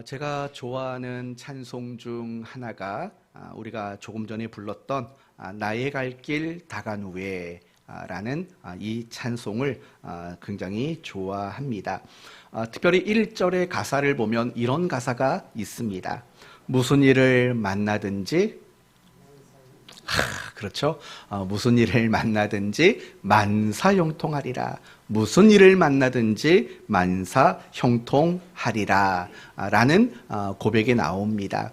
제가 좋아하는 찬송 중 하나가 우리가 조금 전에 불렀던 나의 갈 길 다간 후에 라는 이 찬송을 굉장히 좋아합니다. 특별히 1절의 가사를 보면 이런 가사가 있습니다. 무슨 일을 만나든지 그렇죠. 무슨 일을 만나든지 만사형통하리라. 무슨 일을 만나든지 만사형통하리라 라는 고백이 나옵니다.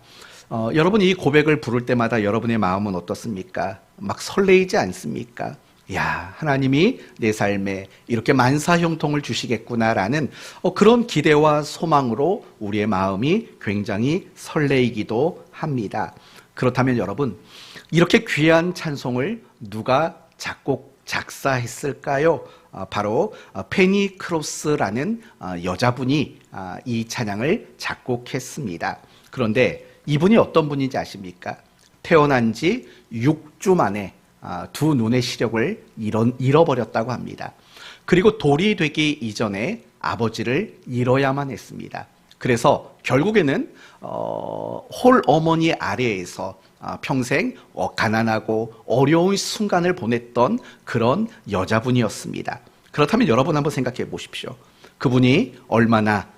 여러분 이 고백을 부를 때마다 여러분의 마음은 어떻습니까? 막 설레이지 않습니까? 야, 하나님이 내 삶에 이렇게 만사형통을 주시겠구나라는 그런 기대와 소망으로 우리의 마음이 굉장히 설레이기도 합니다. 그렇다면 여러분, 이렇게 귀한 찬송을 누가 작사했을까요? 바로 페니 크로스라는 여자분이 이 찬양을 작곡했습니다. 그런데 이분이 어떤 분인지 아십니까? 태어난 지 6주 만에 두 눈의 시력을 잃어버렸다고 합니다. 그리고 돌이 되기 이전에 아버지를 잃어야만 했습니다. 그래서 결국에는 홀 어머니 아래에서 평생 가난하고 어려운 순간을 보냈던 그런 여자분이었습니다. 그렇다면 여러분 한번 생각해 보십시오. 그분이 얼마나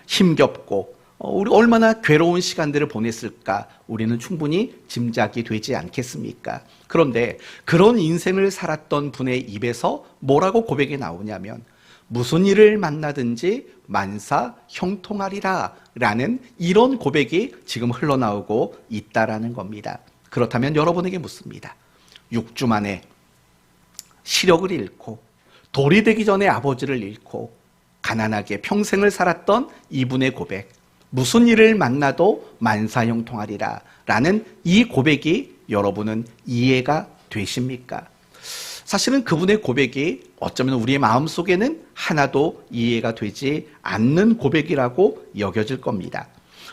힘겹고 우리 얼마나 괴로운 시간들을 보냈을까 우리는 충분히 짐작이 되지 않겠습니까? 그런데 그런 인생을 살았던 분의 입에서 뭐라고 고백이 나오냐면 무슨 일을 만나든지 만사 형통하리라 라는 이런 고백이 지금 흘러나오고 있다라는 겁니다. 그렇다면 여러분에게 묻습니다. 6주 만에 시력을 잃고 돌이 되기 전에 아버지를 잃고 가난하게 평생을 살았던 이분의 고백, 무슨 일을 만나도 만사형통하리라 라는 이 고백이 여러분은 이해가 되십니까? 사실은 그분의 고백이 어쩌면 우리의 마음속에는 하나도 이해가 되지 않는 고백이라고 여겨질 겁니다.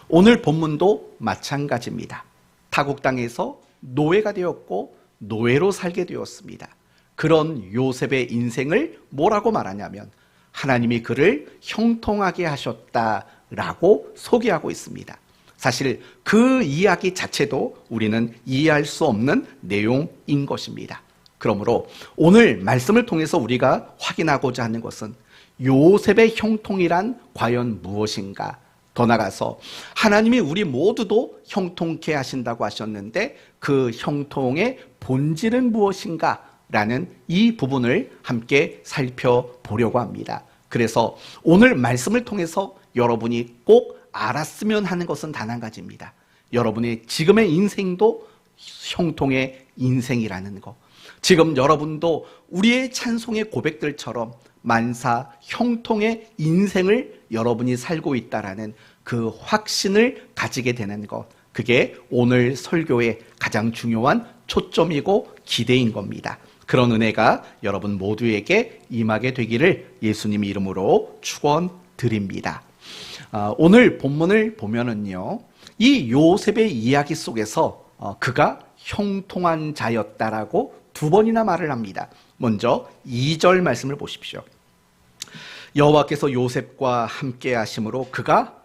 오늘 본문도 마찬가지입니다. 타국 땅에서 노예가 되었고 노예로 살게 되었습니다. 그런 요셉의 인생을 뭐라고 말하냐면 하나님이 그를 형통하게 하셨다라고 소개하고 있습니다. 사실 그 이야기 자체도 우리는 이해할 수 없는 내용인 것입니다. 그러므로 오늘 말씀을 통해서 우리가 확인하고자 하는 것은 요셉의 형통이란 과연 무엇인가? 더 나아가서 하나님이 우리 모두도 형통케 하신다고 하셨는데 그 형통의 본질은 무엇인가? 라는 이 부분을 함께 살펴보려고 합니다. 그래서 오늘 말씀을 통해서 여러분이 꼭 알았으면 하는 것은 단 한 가지입니다. 여러분의 지금의 인생도 형통의 인생이라는 것. 지금 여러분도 우리의 찬송의 고백들처럼 만사 형통의 인생을 여러분이 살고 있다라는 그 확신을 가지게 되는 것. 그게 오늘 설교의 가장 중요한 초점이고 기대인 겁니다. 그런 은혜가 여러분 모두에게 임하게 되기를 예수님 이름으로 축원드립니다. 오늘 본문을 보면은요, 이 요셉의 이야기 속에서 그가 형통한 자였다라고 두 번이나 말을 합니다. 먼저 2절 말씀을 보십시오. 여호와께서 요셉과 함께 하심으로 그가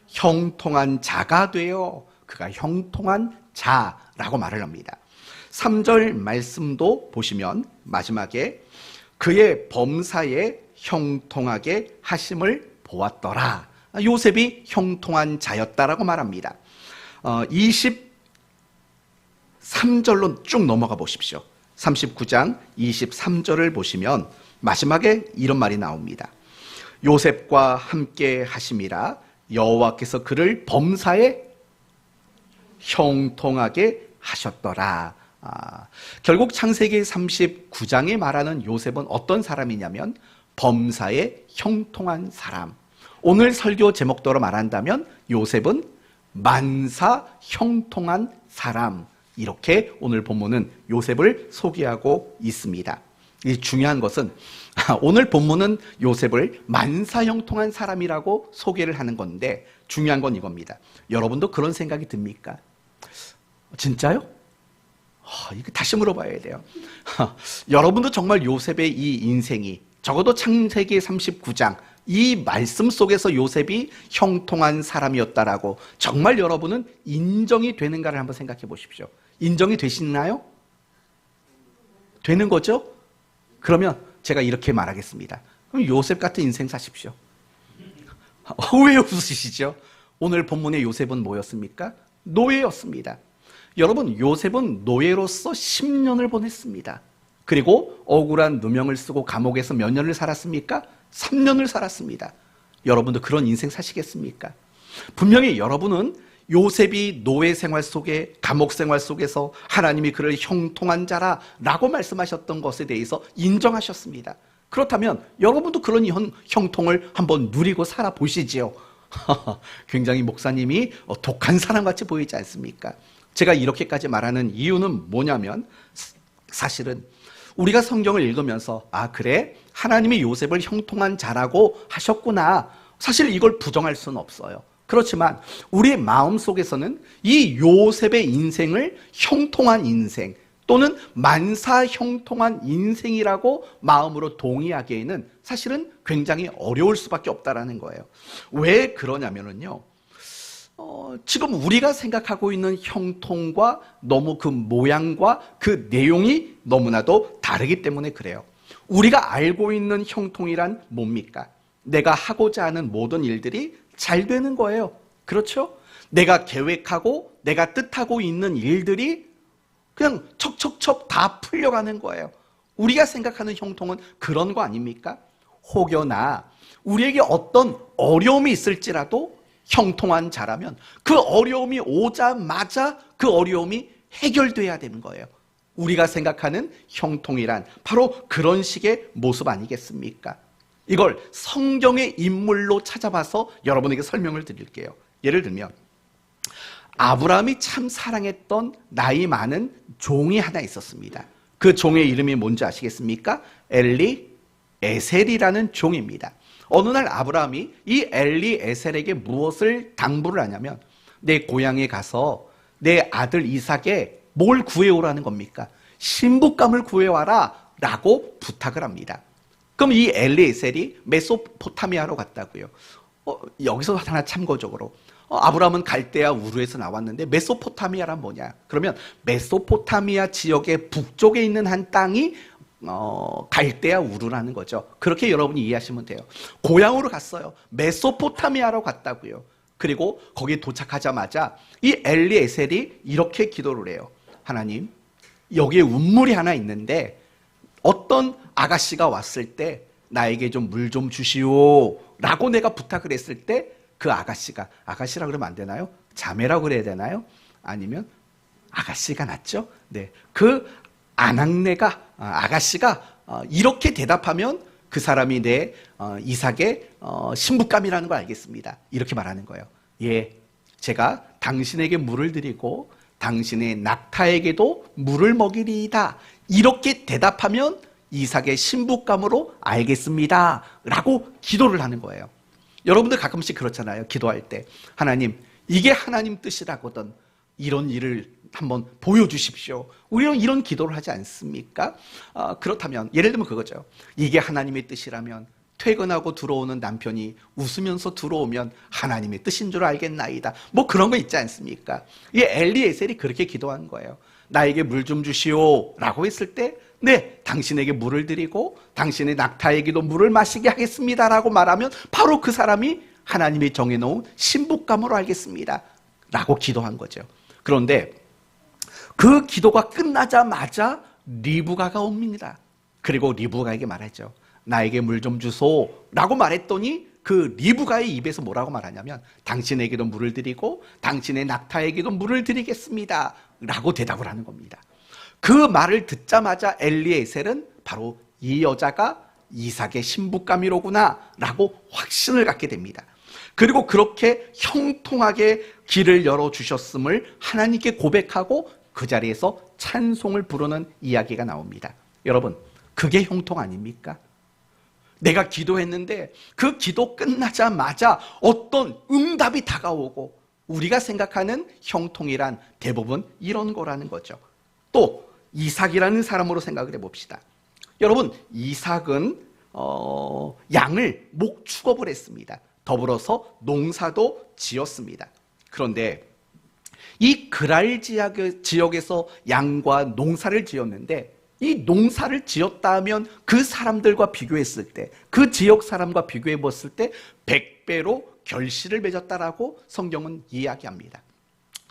형통한 자가 되어 그가 형통한 자라고 말을 합니다. 3절 말씀도 보시면 마지막에 그의 범사에 형통하게 하심을 보았더라. 요셉이 형통한 자였다라고 말합니다. 23절로 쭉 넘어가 보십시오. 39장 23절을 보시면 마지막에 이런 말이 나옵니다. 요셉과 함께 하심이라 여호와께서 그를 범사에 형통하게 하셨더라. 결국 창세기 39장에 말하는 요셉은 어떤 사람이냐면 범사에 형통한 사람. 오늘 설교 제목대로 말한다면 요셉은 만사 형통한 사람. 이렇게 오늘 본문은 요셉을 소개하고 있습니다. 이 중요한 것은 오늘 본문은 요셉을 만사형통한 사람이라고 소개를 하는 건데 중요한 건 이겁니다. 여러분도 그런 생각이 듭니까? 진짜요? 이거 다시 물어봐야 돼요. 여러분도 정말 요셉의 이 인생이 적어도 창세기 39장 이 말씀 속에서 요셉이 형통한 사람이었다라고 정말 여러분은 인정이 되는가를 한번 생각해 보십시오. 인정이 되시나요? 되는 거죠? 그러면 제가 이렇게 말하겠습니다. 그럼 요셉 같은 인생 사십시오. 왜 웃으시죠? 오늘 본문의 요셉은 뭐였습니까? 노예였습니다. 여러분, 요셉은 노예로서 10년을 보냈습니다. 그리고 억울한 누명을 쓰고 감옥에서 몇 년을 살았습니까? 3년을 살았습니다. 여러분도 그런 인생 사시겠습니까? 분명히 여러분은 요셉이 노예 생활 속에, 감옥 생활 속에서 하나님이 그를 형통한 자라라고 말씀하셨던 것에 대해서 인정하셨습니다. 그렇다면 여러분도 그런 형통을 한번 누리고 살아보시지요. 굉장히 목사님이 독한 사람같이 보이지 않습니까? 제가 이렇게까지 말하는 이유는 뭐냐면, 사실은 우리가 성경을 읽으면서 그래? 하나님이 요셉을 형통한 자라고 하셨구나. 사실 이걸 부정할 수는 없어요. 그렇지만 우리의 마음속에서는 이 요셉의 인생을 형통한 인생 또는 만사 형통한 인생이라고 마음으로 동의하기에는 사실은 굉장히 어려울 수밖에 없다라는 거예요. 왜 그러냐면요, 지금 우리가 생각하고 있는 형통과 너무 그 모양과 그 내용이 너무나도 다르기 때문에 그래요. 우리가 알고 있는 형통이란 뭡니까? 내가 하고자 하는 모든 일들이 잘 되는 거예요. 그렇죠? 내가 계획하고 내가 뜻하고 있는 일들이 그냥 척척척 다 풀려가는 거예요. 우리가 생각하는 형통은 그런 거 아닙니까? 혹여나 우리에게 어떤 어려움이 있을지라도 형통한 자라면 그 어려움이 오자마자 그 어려움이 해결돼야 되는 거예요. 우리가 생각하는 형통이란 바로 그런 식의 모습 아니겠습니까? 이걸 성경의 인물로 찾아봐서 여러분에게 설명을 드릴게요. 예를 들면 아브라함이 참 사랑했던 나이 많은 종이 하나 있었습니다. 그 종의 이름이 뭔지 아시겠습니까? 엘리에셀이라는 종입니다. 어느 날 아브라함이 이 엘리에셀에게 무엇을 당부를 하냐면, 내 고향에 가서 내 아들 이삭에 뭘 구해오라는 겁니까? 신부감을 구해와라 라고 부탁을 합니다. 그럼 이 엘리에셀이 메소포타미아로 갔다고요. 여기서 하나 참고적으로, 아브라함은 갈대아 우르에서 나왔는데 메소포타미아란 뭐냐? 그러면 메소포타미아 지역의 북쪽에 있는 한 땅이 갈대아 우르라는 거죠. 그렇게 여러분이 이해하시면 돼요. 고향으로 갔어요. 메소포타미아로 갔다고요. 그리고 거기에 도착하자마자 이 엘리에셀이 이렇게 기도를 해요. 하나님, 여기에 운물이 하나 있는데 어떤 아가씨가 왔을 때 나에게 좀 물 좀 주시오 라고 내가 부탁을 했을 때 그 아가씨라 그러면 안 되나요? 자매라고 그래야 되나요? 아니면 아가씨가 낫죠? 네, 그 아가씨가 이렇게 대답하면 그 사람이 내 이삭의 신부감이라는 걸 알겠습니다. 이렇게 말하는 거예요. 예, 제가 당신에게 물을 드리고 당신의 낙타에게도 물을 먹이리이다. 이렇게 대답하면 이삭의 신부감으로 알겠습니다 라고 기도를 하는 거예요. 여러분들 가끔씩 그렇잖아요. 기도할 때 하나님, 이게 하나님 뜻이라거든 이런 일을 한번 보여주십시오. 우리는 이런 기도를 하지 않습니까? 그렇다면 예를 들면 그거죠. 이게 하나님의 뜻이라면 퇴근하고 들어오는 남편이 웃으면서 들어오면 하나님의 뜻인 줄 알겠나이다. 뭐 그런 거 있지 않습니까? 이 엘리에셀이 그렇게 기도한 거예요. 나에게 물 좀 주시오 라고 했을 때, 네, 당신에게 물을 드리고 당신의 낙타에게도 물을 마시게 하겠습니다 라고 말하면 바로 그 사람이 하나님이 정해놓은 신부감으로 알겠습니다 라고 기도한 거죠. 그런데 그 기도가 끝나자마자 리브가가 옵니다. 그리고 리브가에게 말하죠. 나에게 물 좀 주소 라고 말했더니 그 리브가의 입에서 뭐라고 말하냐면, 당신에게도 물을 드리고 당신의 낙타에게도 물을 드리겠습니다 라고 대답을 하는 겁니다. 그 말을 듣자마자 엘리에셀은 바로 이 여자가 이삭의 신부감이로구나 라고 확신을 갖게 됩니다. 그리고 그렇게 형통하게 길을 열어주셨음을 하나님께 고백하고 그 자리에서 찬송을 부르는 이야기가 나옵니다. 여러분, 그게 형통 아닙니까? 내가 기도했는데 그 기도 끝나자마자 어떤 응답이 다가오고, 우리가 생각하는 형통이란 대부분 이런 거라는 거죠. 또 이삭이라는 사람으로 생각을 해봅시다. 여러분, 이삭은 양을 목축업을 했습니다. 더불어서 농사도 지었습니다. 그런데 이 그랄 지역에서 양과 농사를 지었는데 이 농사를 지었다 하면 그 사람들과 비교했을 때, 그 지역 사람과 비교해 봤을 때 100배로 결실을 맺었다라고 성경은 이야기합니다.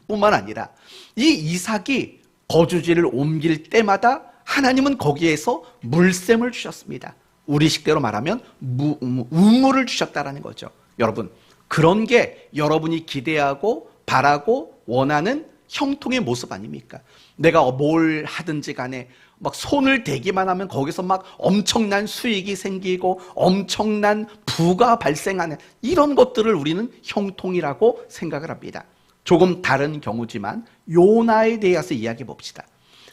뿐만 아니라 이 이삭이 거주지를 옮길 때마다 하나님은 거기에서 물샘을 주셨습니다. 우리 식대로 말하면 우물을 주셨다라는 거죠. 여러분, 그런 게 여러분이 기대하고 바라고 원하는 형통의 모습 아닙니까? 내가 뭘 하든지 간에 막 손을 대기만 하면 거기서 막 엄청난 수익이 생기고 엄청난 부가 발생하는 이런 것들을 우리는 형통이라고 생각을 합니다. 조금 다른 경우지만 요나에 대해서 이야기해 봅시다.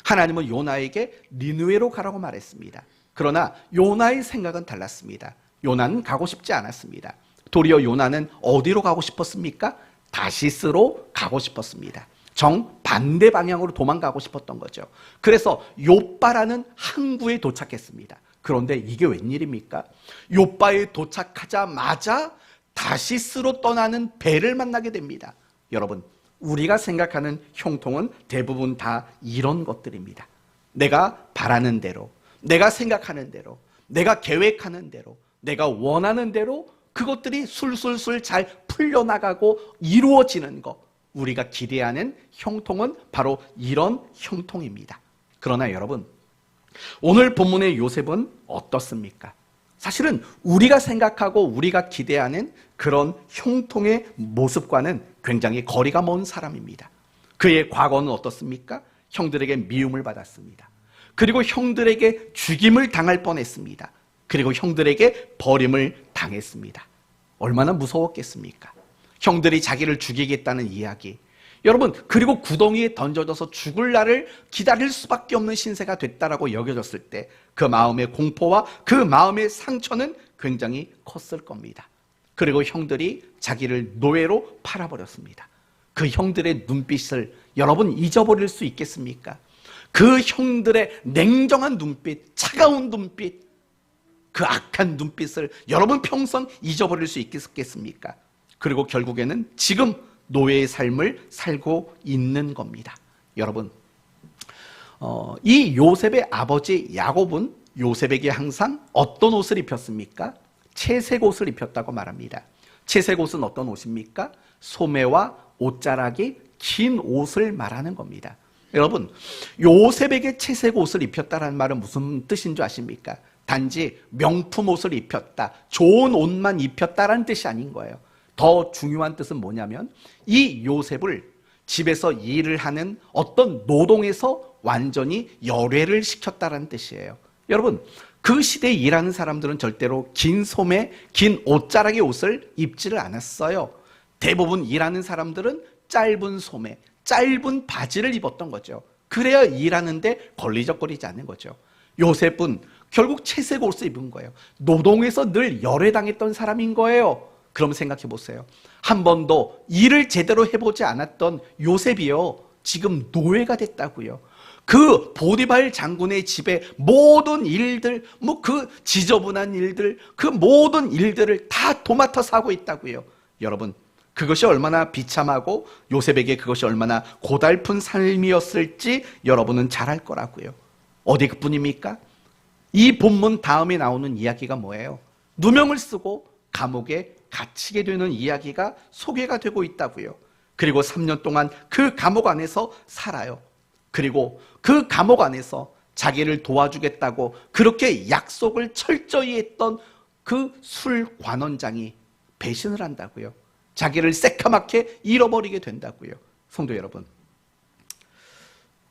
하나님은 요나에게 니느웨로 가라고 말했습니다. 그러나 요나의 생각은 달랐습니다. 요나는 가고 싶지 않았습니다. 도리어 요나는 어디로 가고 싶었습니까? 다시스로 가고 싶었습니다. 정반대 방향으로 도망가고 싶었던 거죠. 그래서 요빠라는 항구에 도착했습니다. 그런데 이게 웬일입니까? 요빠에 도착하자마자 다시스로 떠나는 배를 만나게 됩니다. 여러분, 우리가 생각하는 형통은 대부분 다 이런 것들입니다. 내가 바라는 대로, 내가 생각하는 대로, 내가 계획하는 대로, 내가 원하는 대로 그것들이 술술술 잘 풀려나가고 이루어지는 것, 우리가 기대하는 형통은 바로 이런 형통입니다. 그러나 여러분, 오늘 본문의 요셉은 어떻습니까? 사실은 우리가 생각하고 우리가 기대하는 그런 형통의 모습과는 굉장히 거리가 먼 사람입니다. 그의 과거는 어떻습니까? 형들에게 미움을 받았습니다. 그리고 형들에게 죽임을 당할 뻔했습니다. 그리고 형들에게 버림을 당했습니다. 얼마나 무서웠겠습니까? 형들이 자기를 죽이겠다는 이야기. 여러분, 그리고 구덩이에 던져져서 죽을 날을 기다릴 수밖에 없는 신세가 됐다라고 여겨졌을 때 그 마음의 공포와 그 마음의 상처는 굉장히 컸을 겁니다. 그리고 형들이 자기를 노예로 팔아버렸습니다. 그 형들의 눈빛을 여러분 잊어버릴 수 있겠습니까? 그 형들의 냉정한 눈빛, 차가운 눈빛, 그 악한 눈빛을 여러분 평생 잊어버릴 수 있겠습니까? 그리고 결국에는 지금 노예의 삶을 살고 있는 겁니다. 여러분, 이 요셉의 아버지 야곱은 요셉에게 항상 어떤 옷을 입혔습니까? 채색 옷을 입혔다고 말합니다. 채색 옷은 어떤 옷입니까? 소매와 옷자락이 긴 옷을 말하는 겁니다. 여러분, 요셉에게 채색 옷을 입혔다는 말은 무슨 뜻인 줄 아십니까? 단지 명품 옷을 입혔다, 좋은 옷만 입혔다라는 뜻이 아닌 거예요. 더 중요한 뜻은 뭐냐면 이 요셉을 집에서 일을 하는 어떤 노동에서 완전히 열외를 시켰다는 뜻이에요. 여러분, 그 시대에 일하는 사람들은 절대로 긴 소매, 긴 옷자락의 옷을 입지를 않았어요. 대부분 일하는 사람들은 짧은 소매, 짧은 바지를 입었던 거죠. 그래야 일하는데 걸리적거리지 않는 거죠. 요셉은 결국 채색 옷을 입은 거예요. 노동에서 늘 열외당했던 사람인 거예요. 그럼 생각해 보세요. 한 번도 일을 제대로 해보지 않았던 요셉이요, 지금 노예가 됐다고요. 그 보디발 장군의 집에 모든 일들, 그 지저분한 일들, 그 모든 일들을 다 도맡아서 하고 있다고요. 여러분, 그것이 얼마나 비참하고 요셉에게 그것이 얼마나 고달픈 삶이었을지 여러분은 잘 알 거라고요. 어디 그뿐입니까? 이 본문 다음에 나오는 이야기가 뭐예요? 누명을 쓰고 감옥에 갇히게 되는 이야기가 소개가 되고 있다고요. 그리고 3년 동안 그 감옥 안에서 살아요. 그리고 그 감옥 안에서 자기를 도와주겠다고 그렇게 약속을 철저히 했던 그 술관원장이 배신을 한다고요. 자기를 새카맣게 잃어버리게 된다고요. 성도 여러분,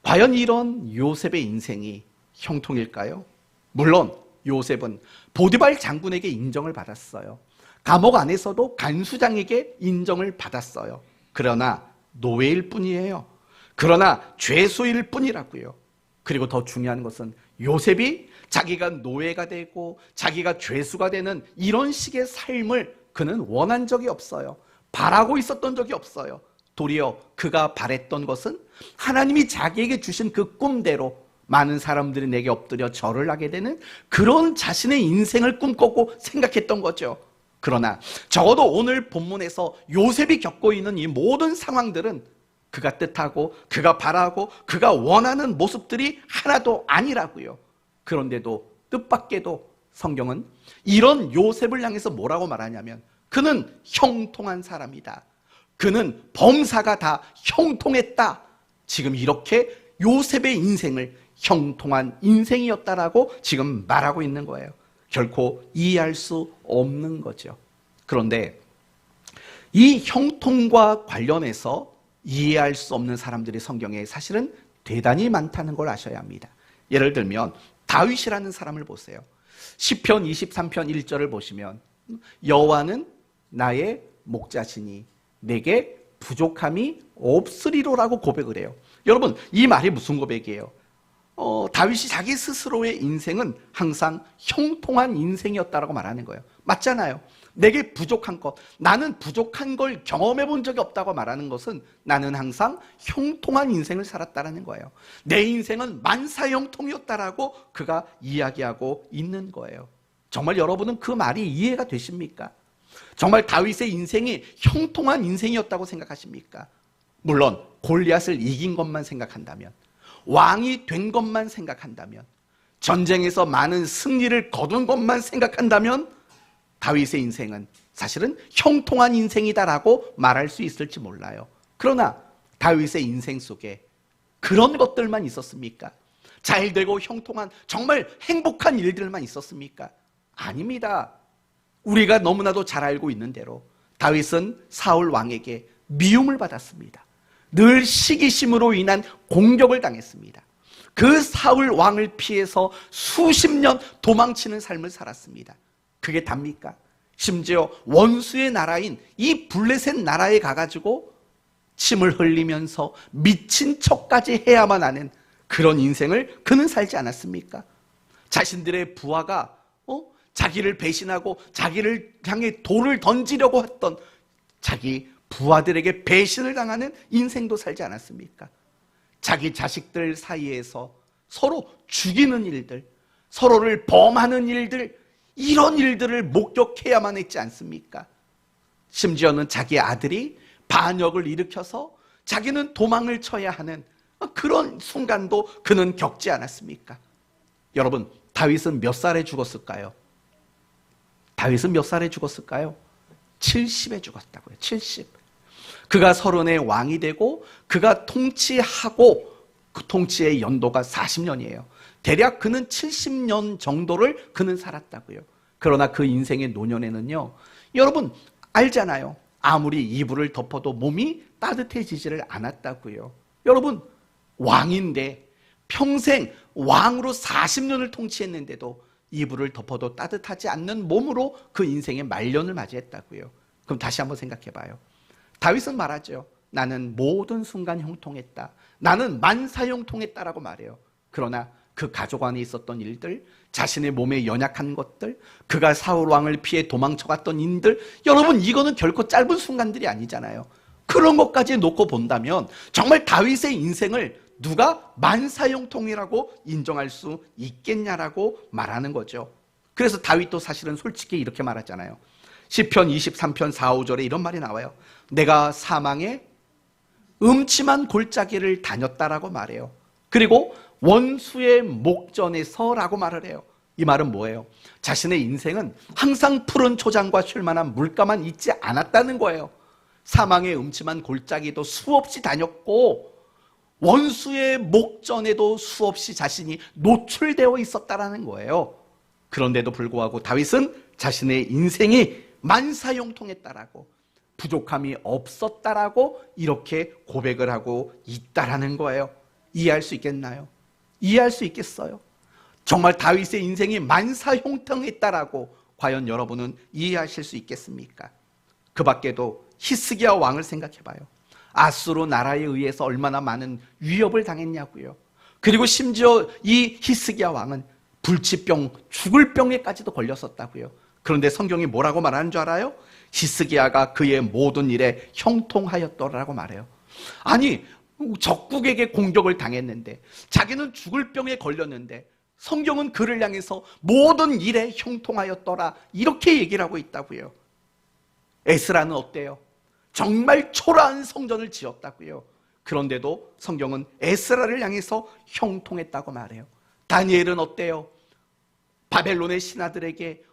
과연 이런 요셉의 인생이 형통일까요? 물론 요셉은 보디발 장군에게 인정을 받았어요. 감옥 안에서도 간수장에게 인정을 받았어요. 그러나 노예일 뿐이에요. 그러나 죄수일 뿐이라고요. 그리고 더 중요한 것은 요셉이 자기가 노예가 되고 자기가 죄수가 되는 이런 식의 삶을 그는 원한 적이 없어요. 바라고 있었던 적이 없어요. 도리어 그가 바랬던 것은 하나님이 자기에게 주신 그 꿈대로 많은 사람들이 내게 엎드려 절을 하게 되는 그런 자신의 인생을 꿈꿨고 생각했던 거죠. 그러나 적어도 오늘 본문에서 요셉이 겪고 있는 이 모든 상황들은 그가 뜻하고 그가 바라고 그가 원하는 모습들이 하나도 아니라고요. 그런데도 뜻밖에도 성경은 이런 요셉을 향해서 뭐라고 말하냐면 그는 형통한 사람이다. 그는 범사가 다 형통했다. 지금 이렇게 요셉의 인생을 형통한 인생이었다라고 지금 말하고 있는 거예요. 결코 이해할 수 없는 거죠. 그런데 이 형통과 관련해서 이해할 수 없는 사람들이 성경에 사실은 대단히 많다는 걸 아셔야 합니다. 예를 들면 다윗이라는 사람을 보세요. 시편 23편 1절을 보시면 여호와는 나의 목자시니 내게 부족함이 없으리로라고 고백을 해요. 여러분, 이 말이 무슨 고백이에요? 다윗이 자기 스스로의 인생은 항상 형통한 인생이었다라고 말하는 거예요. 맞잖아요. 내게 부족한 것, 나는 부족한 걸 경험해 본 적이 없다고 말하는 것은 나는 항상 형통한 인생을 살았다라는 거예요. 내 인생은 만사형통이었다라고 그가 이야기하고 있는 거예요. 정말 여러분은 그 말이 이해가 되십니까? 정말 다윗의 인생이 형통한 인생이었다고 생각하십니까? 물론 골리앗을 이긴 것만 생각한다면, 왕이 된 것만 생각한다면, 전쟁에서 많은 승리를 거둔 것만 생각한다면 다윗의 인생은 사실은 형통한 인생이다라고 말할 수 있을지 몰라요. 그러나 다윗의 인생 속에 그런 것들만 있었습니까? 잘되고 형통한 정말 행복한 일들만 있었습니까? 아닙니다. 우리가 너무나도 잘 알고 있는 대로 다윗은 사울 왕에게 미움을 받았습니다. 늘 시기심으로 인한 공격을 당했습니다. 그 사울 왕을 피해서 수십 년 도망치는 삶을 살았습니다. 그게 답니까? 심지어 원수의 나라인 이 블레셋 나라에 가가지고 침을 흘리면서 미친 척까지 해야만 하는 그런 인생을 그는 살지 않았습니까? 자신들의 부하가 자기를 배신하고 자기를 향해 돌을 던지려고 했던 자기 부하들에게 배신을 당하는 인생도 살지 않았습니까? 자기 자식들 사이에서 서로 죽이는 일들, 서로를 범하는 일들, 이런 일들을 목격해야만 했지 않습니까? 심지어는 자기 아들이 반역을 일으켜서 자기는 도망을 쳐야 하는 그런 순간도 그는 겪지 않았습니까? 여러분, 다윗은 몇 살에 죽었을까요? 다윗은 몇 살에 죽었을까요? 70에 죽었다고요. 70. 그가 30의 왕이 되고 그가 통치하고 그 통치의 연도가 40년이에요. 대략 그는 70년 정도를 그는 살았다고요. 그러나 그 인생의 노년에는요, 여러분 알잖아요. 아무리 이불을 덮어도 몸이 따뜻해지지를 않았다고요. 여러분, 왕인데 평생 왕으로 40년을 통치했는데도 이불을 덮어도 따뜻하지 않는 몸으로 그 인생의 말년을 맞이했다고요. 그럼 다시 한번 생각해 봐요. 다윗은 말하죠. 나는 모든 순간 형통했다. 나는 만사 형통했다라고 말해요. 그러나 그 가족 안에 있었던 일들, 자신의 몸에 연약한 것들, 그가 사울 왕을 피해 도망쳐갔던 일들, 여러분 이거는 결코 짧은 순간들이 아니잖아요. 그런 것까지 놓고 본다면 정말 다윗의 인생을 누가 만사형통이라고 인정할 수 있겠냐라고 말하는 거죠. 그래서 다윗도 사실은 솔직히 이렇게 말하잖아요. 시편 23편 4, 5절에 이런 말이 나와요. 내가 사망의 음침한 골짜기를 다녔다라고 말해요. 그리고 원수의 목전에서라고 말을 해요. 이 말은 뭐예요? 자신의 인생은 항상 푸른 초장과 쉴만한 물가만 있지 않았다는 거예요. 사망의 음침한 골짜기도 수없이 다녔고 원수의 목전에도 수없이 자신이 노출되어 있었다라는 거예요. 그런데도 불구하고 다윗은 자신의 인생이 만사형통했다라고, 부족함이 없었다라고 이렇게 고백을 하고 있다라는 거예요. 이해할 수 있겠나요? 이해할 수 있겠어요? 정말 다윗의 인생이 만사형통했다라고 과연 여러분은 이해하실 수 있겠습니까? 그 밖에도 히스기야 왕을 생각해 봐요. 아수르 나라에 의해서 얼마나 많은 위협을 당했냐고요. 그리고 심지어 이 히스기야 왕은 불치병, 죽을 병에까지도 걸렸었다고요. 그런데 성경이 뭐라고 말하는 줄 알아요? 히스기야가 그의 모든 일에 형통하였더라고 말해요. 아니, 적국에게 공격을 당했는데 자기는 죽을 병에 걸렸는데 성경은 그를 향해서 모든 일에 형통하였더라 이렇게 얘기를 하고 있다고요. 에스라는 어때요? 정말 초라한 성전을 지었다고요. 그런데도 성경은 에스라를 향해서 형통했다고 말해요. 다니엘은 어때요? 바벨론의 신하들에게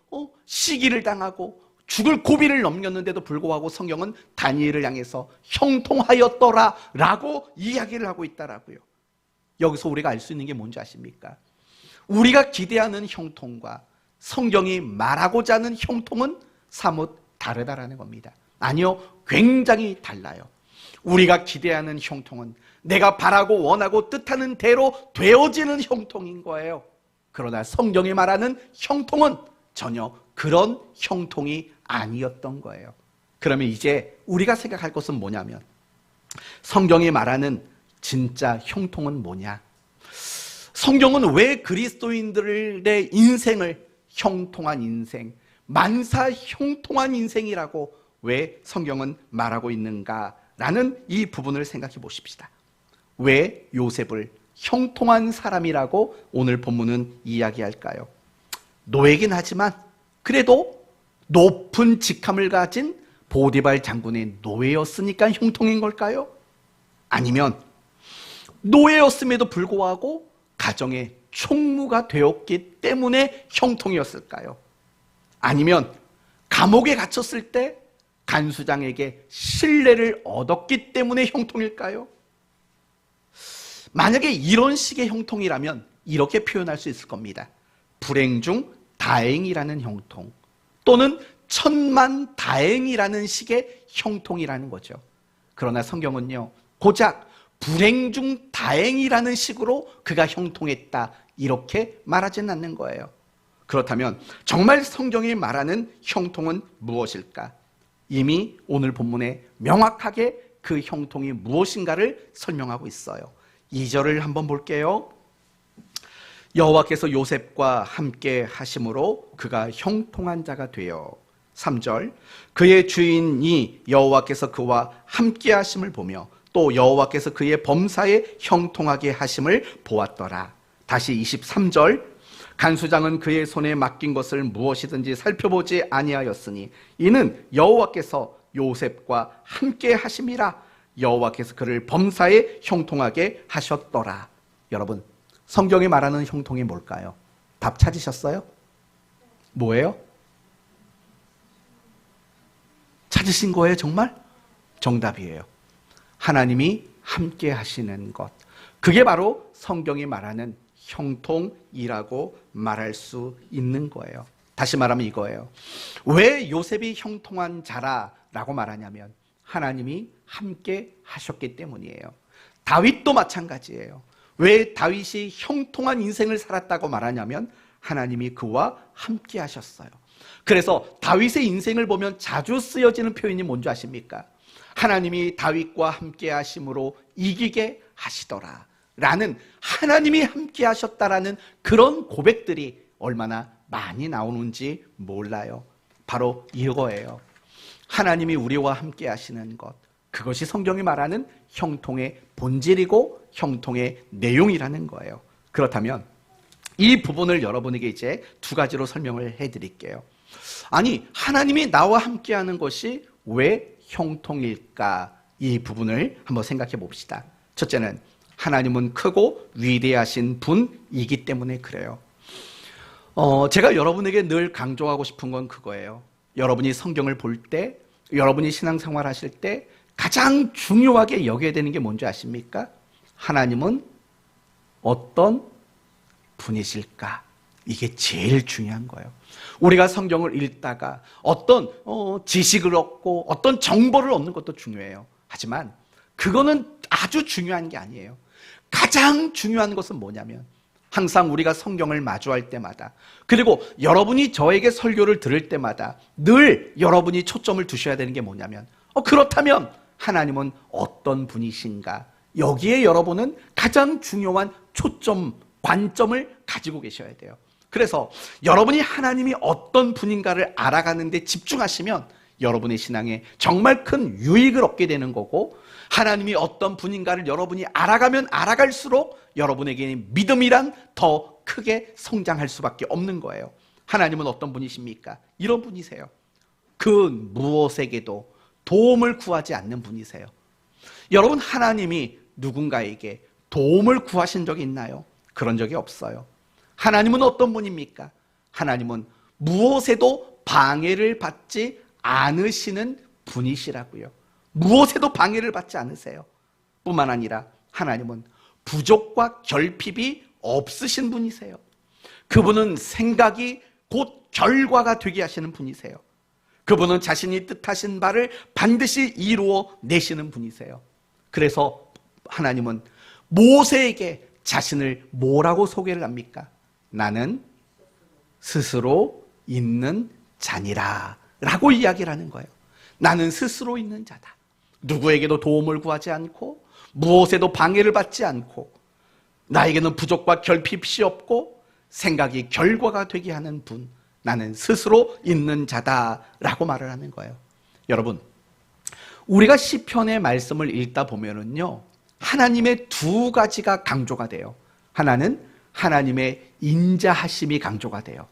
시기를 당하고 죽을 고비를 넘겼는데도 불구하고 성경은 다니엘을 향해서 형통하였더라 라고 이야기를 하고 있다라고요. 여기서 우리가 알 수 있는 게 뭔지 아십니까? 우리가 기대하는 형통과 성경이 말하고자 하는 형통은 사뭇 다르다라는 겁니다. 아니요, 굉장히 달라요. 우리가 기대하는 형통은 내가 바라고 원하고 뜻하는 대로 되어지는 형통인 거예요. 그러나 성경이 말하는 형통은 전혀 그런 형통이 아니었던 거예요. 그러면 이제 우리가 생각할 것은 뭐냐면 성경이 말하는 진짜 형통은 뭐냐? 성경은 왜 그리스도인들의 인생을 형통한 인생, 만사 형통한 인생이라고 왜 성경은 말하고 있는가라는 이 부분을 생각해 보십시다. 왜 요셉을 형통한 사람이라고 오늘 본문은 이야기할까요? 노예긴 하지만 그래도 높은 직함을 가진 보디발 장군의 노예였으니까 형통인 걸까요? 아니면 노예였음에도 불구하고 가정의 총무가 되었기 때문에 형통이었을까요? 아니면 감옥에 갇혔을 때 간수장에게 신뢰를 얻었기 때문에 형통일까요? 만약에 이런 식의 형통이라면 이렇게 표현할 수 있을 겁니다. 불행 중 다행이라는 형통 또는 천만다행이라는 식의 형통이라는 거죠. 그러나 성경은요, 고작 불행 중 다행이라는 식으로 그가 형통했다 이렇게 말하지는 않는 거예요. 그렇다면 정말 성경이 말하는 형통은 무엇일까? 이미 오늘 본문에 명확하게 그 형통이 무엇인가를 설명하고 있어요. 2절을 한번 볼게요. 여호와께서 요셉과 함께 하심으로 그가 형통한 자가 되어. 3절 그의 주인이 여호와께서 그와 함께 하심을 보며 또 여호와께서 그의 범사에 형통하게 하심을 보았더라. 다시 23절 간수장은 그의 손에 맡긴 것을 무엇이든지 살펴보지 아니하였으니 이는 여호와께서 요셉과 함께 하심이라. 여호와께서 그를 범사에 형통하게 하셨더라. 여러분, 성경이 말하는 형통이 뭘까요? 답 찾으셨어요? 뭐예요? 찾으신 거예요, 정말? 정답이에요. 하나님이 함께 하시는 것. 그게 바로 성경이 말하는 형통이라고 말할 수 있는 거예요. 다시 말하면 이거예요. 왜 요셉이 형통한 자라라고 말하냐면 하나님이 함께 하셨기 때문이에요. 다윗도 마찬가지예요. 왜 다윗이 형통한 인생을 살았다고 말하냐면 하나님이 그와 함께 하셨어요. 그래서 다윗의 인생을 보면 자주 쓰여지는 표현이 뭔지 아십니까? 하나님이 다윗과 함께 하심으로 이기게 하시더라 라는, 하나님이 함께 하셨다라는 그런 고백들이 얼마나 많이 나오는지 몰라요. 바로 이거예요. 하나님이 우리와 함께 하시는 것, 그것이 성경이 말하는 형통의 본질이고 형통의 내용이라는 거예요. 그렇다면 이 부분을 여러분에게 이제 두 가지로 설명을 해드릴게요. 아니, 하나님이 나와 함께하는 것이 왜 형통일까? 이 부분을 한번 생각해 봅시다. 첫째는 하나님은 크고 위대하신 분이기 때문에 그래요. 제가 여러분에게 늘 강조하고 싶은 건 그거예요. 여러분이 성경을 볼 때, 여러분이 신앙생활 하실 때 가장 중요하게 여겨야 되는 게 뭔지 아십니까? 하나님은 어떤 분이실까? 이게 제일 중요한 거예요. 우리가 성경을 읽다가 어떤 지식을 얻고 어떤 정보를 얻는 것도 중요해요. 하지만 그거는 아주 중요한 게 아니에요. 가장 중요한 것은 뭐냐면 항상 우리가 성경을 마주할 때마다, 그리고 여러분이 저에게 설교를 들을 때마다 늘 여러분이 초점을 두셔야 되는 게 뭐냐면 그렇다면 하나님은 어떤 분이신가? 여기에 여러분은 가장 중요한 초점, 관점을 가지고 계셔야 돼요. 그래서 여러분이 하나님이 어떤 분인가를 알아가는 데 집중하시면 여러분의 신앙에 정말 큰 유익을 얻게 되는 거고, 하나님이 어떤 분인가를 여러분이 알아가면 알아갈수록 여러분에게 믿음이란 더 크게 성장할 수밖에 없는 거예요. 하나님은 어떤 분이십니까? 이런 분이세요. 그 무엇에게도 도움을 구하지 않는 분이세요. 여러분, 하나님이 누군가에게 도움을 구하신 적이 있나요? 그런 적이 없어요. 하나님은 어떤 분입니까? 하나님은 무엇에도 방해를 받지 않으시는 분이시라고요. 무엇에도 방해를 받지 않으세요. 뿐만 아니라 하나님은 부족과 결핍이 없으신 분이세요. 그분은 생각이 곧 결과가 되게 하시는 분이세요. 그분은 자신이 뜻하신 바를 반드시 이루어 내시는 분이세요. 그래서 하나님은 모세에게 자신을 뭐라고 소개를 합니까? 나는 스스로 있는 자니라 라고 이야기를 하는 거예요. 나는 스스로 있는 자다. 누구에게도 도움을 구하지 않고 무엇에도 방해를 받지 않고 나에게는 부족과 결핍이 없고 생각이 결과가 되게 하는 분, 나는 스스로 있는 자다라고 말을 하는 거예요. 여러분, 우리가 시편의 말씀을 읽다 보면은요, 하나님의 두 가지가 강조가 돼요. 하나는 하나님의 인자하심이 강조가 돼요.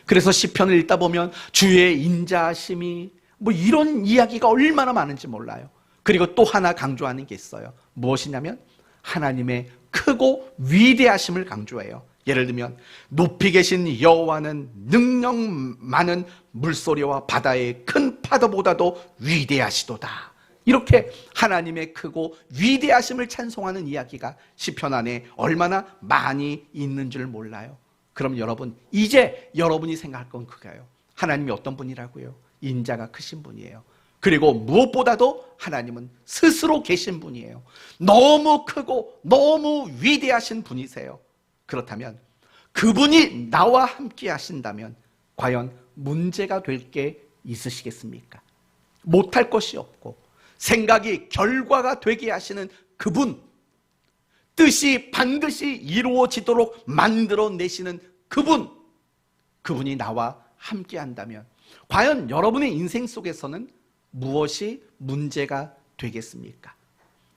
그래서 시편을 읽다 보면 주의 인자하심이 뭐 이런 이야기가 얼마나 많은지 몰라요. 그리고 또 하나 강조하는 게 있어요. 무엇이냐면 하나님의 크고 위대하심을 강조해요. 예를 들면 높이 계신 여호와는 능력 많은 물소리와 바다의 큰 파도보다도 위대하시도다. 이렇게 하나님의 크고 위대하심을 찬송하는 이야기가 시편 안에 얼마나 많이 있는 줄 몰라요. 그럼 여러분, 이제 여러분이 생각할 건 그거예요. 하나님이 어떤 분이라고요? 인자가 크신 분이에요. 그리고 무엇보다도 하나님은 스스로 계신 분이에요. 너무 크고 너무 위대하신 분이세요. 그렇다면 그분이 나와 함께 하신다면 과연 문제가 될 게 있으시겠습니까? 못할 것이 없고 생각이 결과가 되게 하시는 그분, 뜻이 반드시 이루어지도록 만들어내시는 그분이 나와 함께 한다면 과연 여러분의 인생 속에서는 무엇이 문제가 되겠습니까?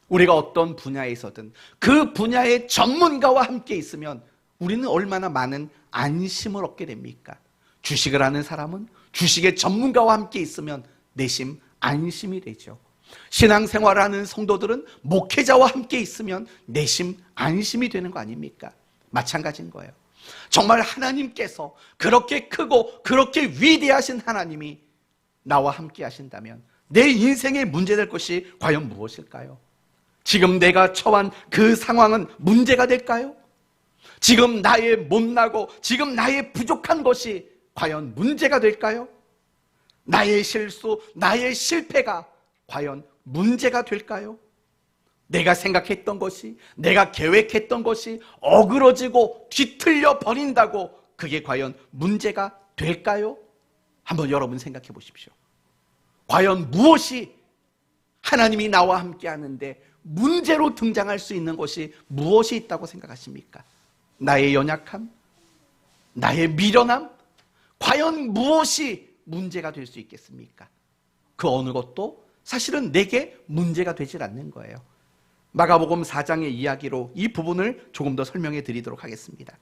우리가 어떤 분야에서든 그 분야의 전문가와 함께 있으면 우리는 얼마나 많은 안심을 얻게 됩니까? 주식을 하는 사람은 주식의 전문가와 함께 있으면 내심 안심이 되죠. 신앙생활을 하는 성도들은 목회자와 함께 있으면 내심 안심이 되는 거 아닙니까? 마찬가지인 거예요. 정말 하나님께서 그렇게 크고 그렇게 위대하신 하나님이 나와 함께 하신다면 내 인생에 문제될 것이 과연 무엇일까요? 지금 내가 처한 그 상황은 문제가 될까요? 지금 나의 못나고 지금 나의 부족한 것이 과연 문제가 될까요? 나의 실수, 나의 실패가 과연 문제가 될까요? 내가 생각했던 것이, 내가 계획했던 것이 어그러지고 뒤틀려 버린다고 그게 과연 문제가 될까요? 한번 여러분 생각해 보십시오. 과연 무엇이 하나님이 나와 함께 하는데 문제로 등장할 수 있는 것이 무엇이 있다고 생각하십니까? 나의 연약함? 나의 미련함? 과연 무엇이 문제가 될 수 있겠습니까? 그 어느 것도 사실은 내게 문제가 되질 않는 거예요. 마가복음 4장의 이야기로 이 부분을 조금 더 설명해 드리도록 하겠습니다.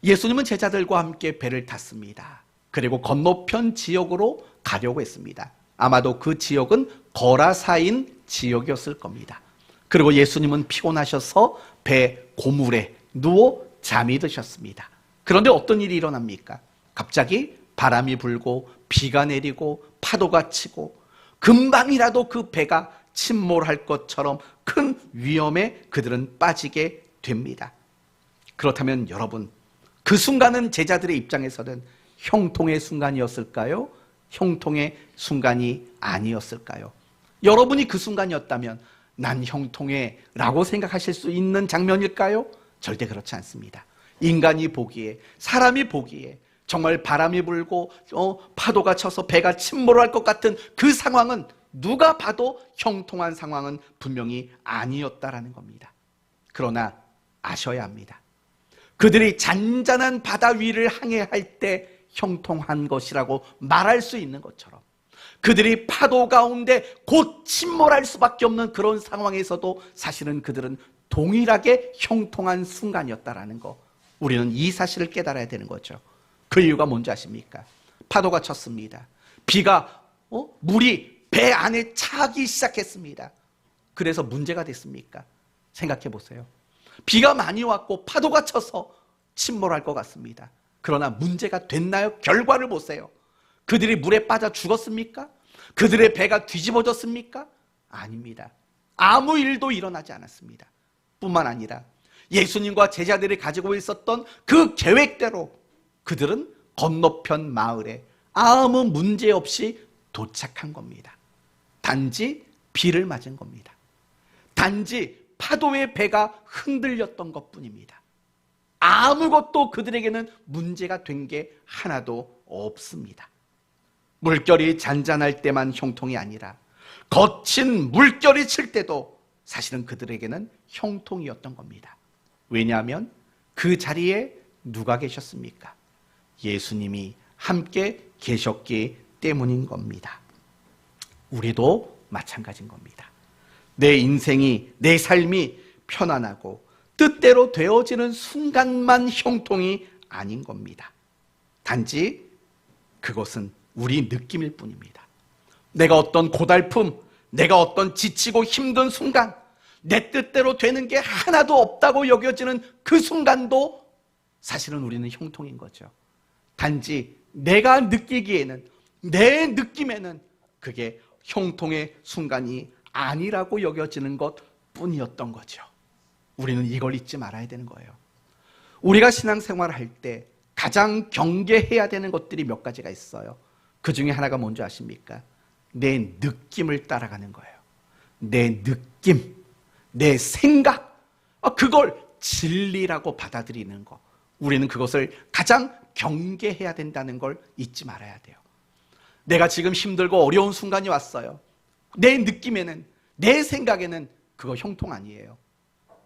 예수님은 제자들과 함께 배를 탔습니다. 그리고 건너편 지역으로 가려고 했습니다. 아마도 그 지역은 거라사인 지역이었을 겁니다. 그리고 예수님은 피곤하셔서 배 고물에 누워 잠이 드셨습니다. 그런데 어떤 일이 일어납니까? 갑자기 바람이 불고 비가 내리고 파도가 치고 금방이라도 그 배가 침몰할 것처럼 큰 위험에 그들은 빠지게 됩니다. 그렇다면 여러분, 그 순간은 제자들의 입장에서는 형통의 순간이었을까요? 형통의 순간이 아니었을까요? 여러분이 그 순간이었다면 난 형통해 라고 생각하실 수 있는 장면일까요? 절대 그렇지 않습니다. 인간이 보기에, 사람이 보기에 정말 바람이 불고 파도가 쳐서 배가 침몰할 것 같은 그 상황은 누가 봐도 형통한 상황은 분명히 아니었다라는 겁니다. 그러나 아셔야 합니다. 그들이 잔잔한 바다 위를 항해할 때 형통한 것이라고 말할 수 있는 것처럼 그들이 파도 가운데 곧 침몰할 수밖에 없는 그런 상황에서도 사실은 그들은 동일하게 형통한 순간이었다라는 거, 우리는 이 사실을 깨달아야 되는 거죠. 그 이유가 뭔지 아십니까? 파도가 쳤습니다. 비가 물이 배 안에 차기 시작했습니다. 그래서 문제가 됐습니까? 생각해 보세요. 비가 많이 왔고 파도가 쳐서 침몰할 것 같습니다. 그러나 문제가 됐나요? 결과를 보세요. 그들이 물에 빠져 죽었습니까? 그들의 배가 뒤집어졌습니까? 아닙니다. 아무 일도 일어나지 않았습니다. 뿐만 아니라 예수님과 제자들이 가지고 있었던 그 계획대로 그들은 건너편 마을에 아무 문제 없이 도착한 겁니다. 단지 비를 맞은 겁니다. 단지 파도의 배가 흔들렸던 것뿐입니다. 아무것도 그들에게는 문제가 된 게 하나도 없습니다. 물결이 잔잔할 때만 형통이 아니라 거친 물결이 칠 때도 사실은 그들에게는 형통이었던 겁니다. 왜냐하면 그 자리에 누가 계셨습니까? 예수님이 함께 계셨기 때문인 겁니다. 우리도 마찬가지인 겁니다. 내 인생이, 내 삶이 편안하고 뜻대로 되어지는 순간만 형통이 아닌 겁니다. 단지 그것은 우리 느낌일 뿐입니다. 내가 어떤 고달픔, 내가 어떤 지치고 힘든 순간, 내 뜻대로 되는 게 하나도 없다고 여겨지는 그 순간도 사실은 우리는 형통인 거죠. 단지 내가 느끼기에는, 내 느낌에는 그게 형통의 순간이 아니라고 여겨지는 것 뿐이었던 거죠. 우리는 이걸 잊지 말아야 되는 거예요. 우리가 신앙생활을 할 때 가장 경계해야 되는 것들이 몇 가지가 있어요. 그 중에 하나가 뭔지 아십니까? 내 느낌을 따라가는 거예요. 내 느낌, 내 생각, 그걸 진리라고 받아들이는 거. 우리는 그것을 가장 경계해야 된다는 걸 잊지 말아야 돼요. 내가 지금 힘들고 어려운 순간이 왔어요. 내 느낌에는, 내 생각에는 그거 형통 아니에요.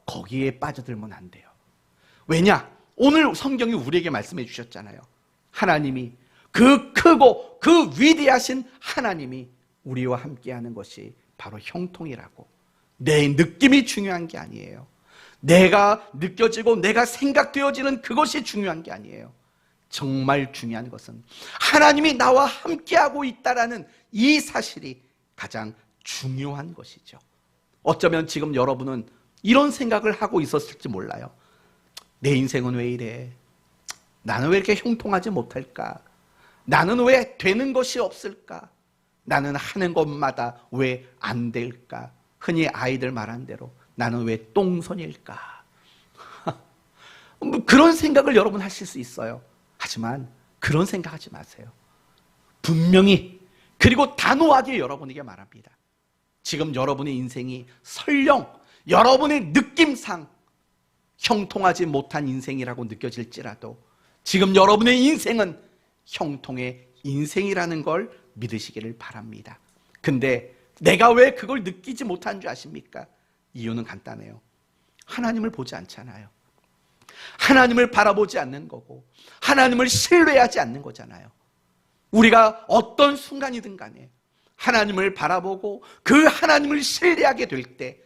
거기에 빠져들면 안 돼요. 왜냐? 오늘 성경이 우리에게 말씀해 주셨잖아요. 하나님이, 그 크고 그 위대하신 하나님이 우리와 함께하는 것이 바로 형통이라고. 내 느낌이 중요한 게 아니에요. 내가 느껴지고 내가 생각되어지는 그것이 중요한 게 아니에요. 정말 중요한 것은 하나님이 나와 함께하고 있다라는 이 사실이 가장 중요한 것이죠. 어쩌면 지금 여러분은 이런 생각을 하고 있었을지 몰라요. 내 인생은 왜 이래? 나는 왜 이렇게 형통하지 못할까? 나는 왜 되는 것이 없을까? 나는 하는 것마다 왜 안 될까? 흔히 아이들 말한 대로 나는 왜 똥손일까? 그런 생각을 여러분 하실 수 있어요. 하지만 그런 생각하지 마세요. 분명히, 그리고 단호하게 여러분에게 말합니다. 지금 여러분의 인생이 설령 여러분의 느낌상 형통하지 못한 인생이라고 느껴질지라도 지금 여러분의 인생은 형통의 인생이라는 걸 믿으시기를 바랍니다. 근데 내가 왜 그걸 느끼지 못한 줄 아십니까? 이유는 간단해요. 하나님을 보지 않잖아요. 하나님을 바라보지 않는 거고 하나님을 신뢰하지 않는 거잖아요. 우리가 어떤 순간이든 간에 하나님을 바라보고 그 하나님을 신뢰하게 될 때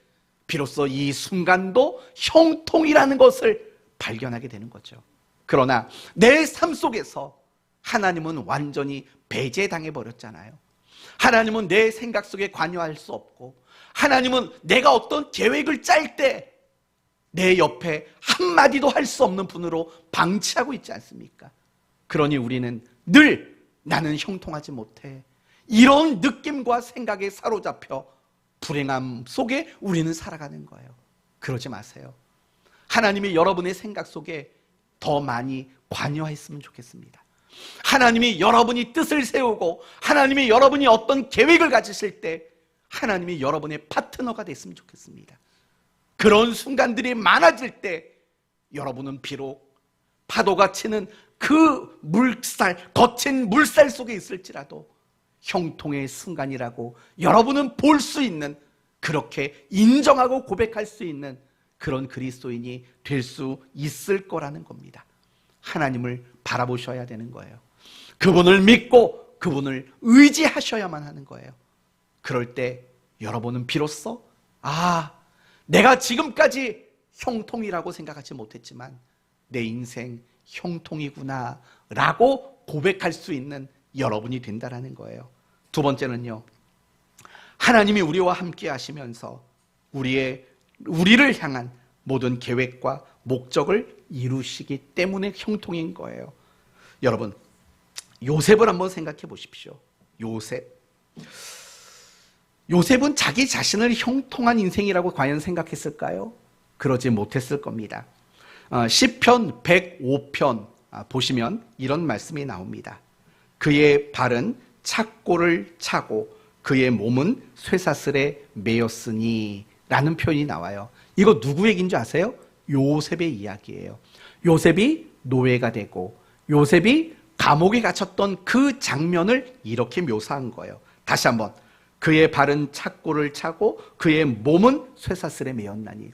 비로소 이 순간도 형통이라는 것을 발견하게 되는 거죠. 그러나 내 삶 속에서 하나님은 완전히 배제당해 버렸잖아요. 하나님은 내 생각 속에 관여할 수 없고 하나님은 내가 어떤 계획을 짤 때 내 옆에 한마디도 할 수 없는 분으로 방치하고 있지 않습니까? 그러니 우리는 늘 나는 형통하지 못해, 이런 느낌과 생각에 사로잡혀 불행함 속에 우리는 살아가는 거예요. 그러지 마세요. 하나님이 여러분의 생각 속에 더 많이 관여했으면 좋겠습니다. 하나님이 여러분이 뜻을 세우고 하나님이 여러분이 어떤 계획을 가지실 때 하나님이 여러분의 파트너가 됐으면 좋겠습니다. 그런 순간들이 많아질 때 여러분은 비록 파도가 치는 그 물살, 거친 물살 속에 있을지라도 형통의 순간이라고 여러분은 볼 수 있는, 그렇게 인정하고 고백할 수 있는 그런 그리스도인이 될 수 있을 거라는 겁니다. 하나님을 바라보셔야 되는 거예요. 그분을 믿고 그분을 의지하셔야만 하는 거예요. 그럴 때 여러분은 비로소 내가 지금까지 형통이라고 생각하지 못했지만 내 인생 형통이구나 라고 고백할 수 있는 여러분이 된다는 거예요. 두 번째는요, 하나님이 우리와 함께 하시면서 우리를 향한 모든 계획과 목적을 이루시기 때문에 형통인 거예요. 여러분, 요셉을 한번 생각해 보십시오. 요셉은 자기 자신을 형통한 인생이라고 과연 생각했을까요? 그러지 못했을 겁니다. 시편 105편 보시면 이런 말씀이 나옵니다. 그의 발은 착고를 차고 그의 몸은 쇠사슬에 매였으니 라는 표현이 나와요. 이거 누구 얘기인 줄 아세요? 요셉의 이야기예요. 요셉이 노예가 되고 요셉이 감옥에 갇혔던 그 장면을 이렇게 묘사한 거예요. 다시 한번, 그의 발은 착고를 차고 그의 몸은 쇠사슬에 매였나니.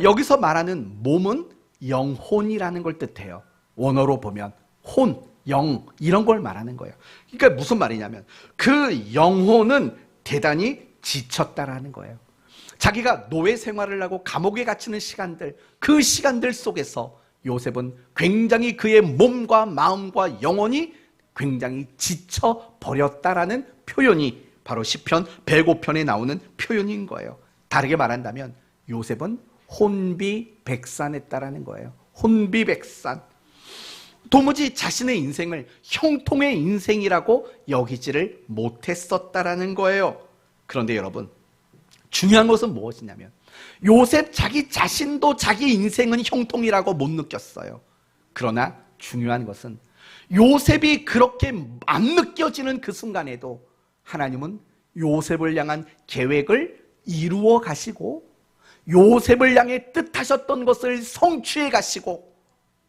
여기서 말하는 몸은 영혼이라는 걸 뜻해요. 원어로 보면 혼, 영 이런 걸 말하는 거예요. 그러니까 무슨 말이냐면 그 영혼은 대단히 지쳤다라는 거예요. 자기가 노예 생활을 하고 감옥에 갇히는 시간들, 그 시간들 속에서 요셉은 굉장히 그의 몸과 마음과 영혼이 굉장히 지쳐버렸다라는 표현이 바로 시편 105편에 나오는 표현인 거예요. 다르게 말한다면 요셉은 혼비백산했다라는 거예요. 혼비백산. 도무지 자신의 인생을 형통의 인생이라고 여기지를 못했었다라는 거예요. 그런데 여러분, 중요한 것은 무엇이냐면 요셉 자기 자신도 자기 인생은 형통이라고 못 느꼈어요. 그러나 중요한 것은 요셉이 그렇게 안 느껴지는 그 순간에도 하나님은 요셉을 향한 계획을 이루어 가시고 요셉을 향해 뜻하셨던 것을 성취해 가시고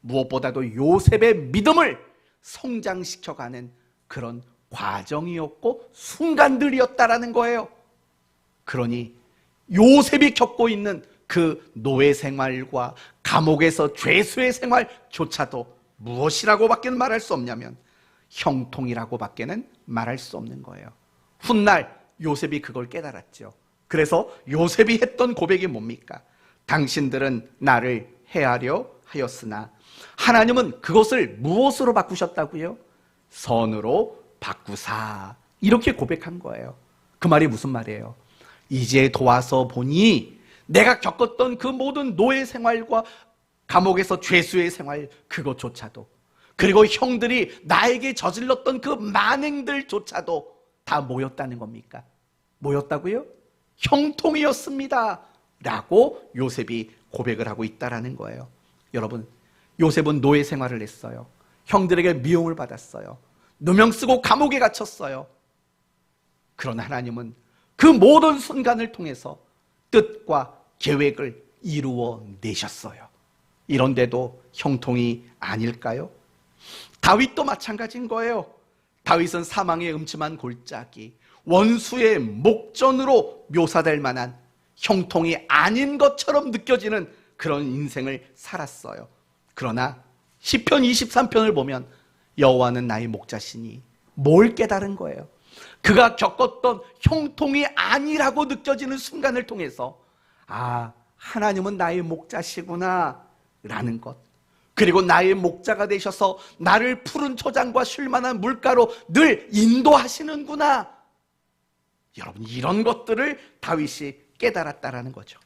무엇보다도 요셉의 믿음을 성장시켜가는 그런 과정이었고 순간들이었다라는 거예요. 그러니 요셉이 겪고 있는 그 노예 생활과 감옥에서 죄수의 생활조차도 무엇이라고밖에는 말할 수 없냐면 형통이라고밖에는 말할 수 없는 거예요. 훗날 요셉이 그걸 깨달았죠. 그래서 요셉이 했던 고백이 뭡니까? 당신들은 나를 해하려 하였으나 하나님은 그것을 무엇으로 바꾸셨다고요? 선으로 바꾸사. 이렇게 고백한 거예요. 그 말이 무슨 말이에요? 이제 도와서 보니 내가 겪었던 그 모든 노예 생활과 감옥에서 죄수의 생활 그것조차도, 그리고 형들이 나에게 저질렀던 그 만행들조차도 다 뭐였다는 겁니까? 뭐였다고요? 형통이었습니다 라고 요셉이 고백을 하고 있다라는 거예요. 여러분, 요셉은 노예 생활을 했어요. 형들에게 미움을 받았어요. 누명 쓰고 감옥에 갇혔어요. 그러나 하나님은 그 모든 순간을 통해서 뜻과 계획을 이루어 내셨어요. 이런데도 형통이 아닐까요? 다윗도 마찬가지인 거예요. 다윗은 사망의 음침한 골짜기, 원수의 목전으로 묘사될 만한 형통이 아닌 것처럼 느껴지는 그런 인생을 살았어요. 그러나 시편 23편을 보면 여호와는 나의 목자시니 뭘 깨달은 거예요? 그가 겪었던 형통이 아니라고 느껴지는 순간을 통해서 하나님은 나의 목자시구나 라는 것, 그리고 나의 목자가 되셔서 나를 푸른 초장과 쉴만한 물가로 늘 인도하시는구나. 여러분, 이런 것들을 다윗이 깨달았다라는 거죠.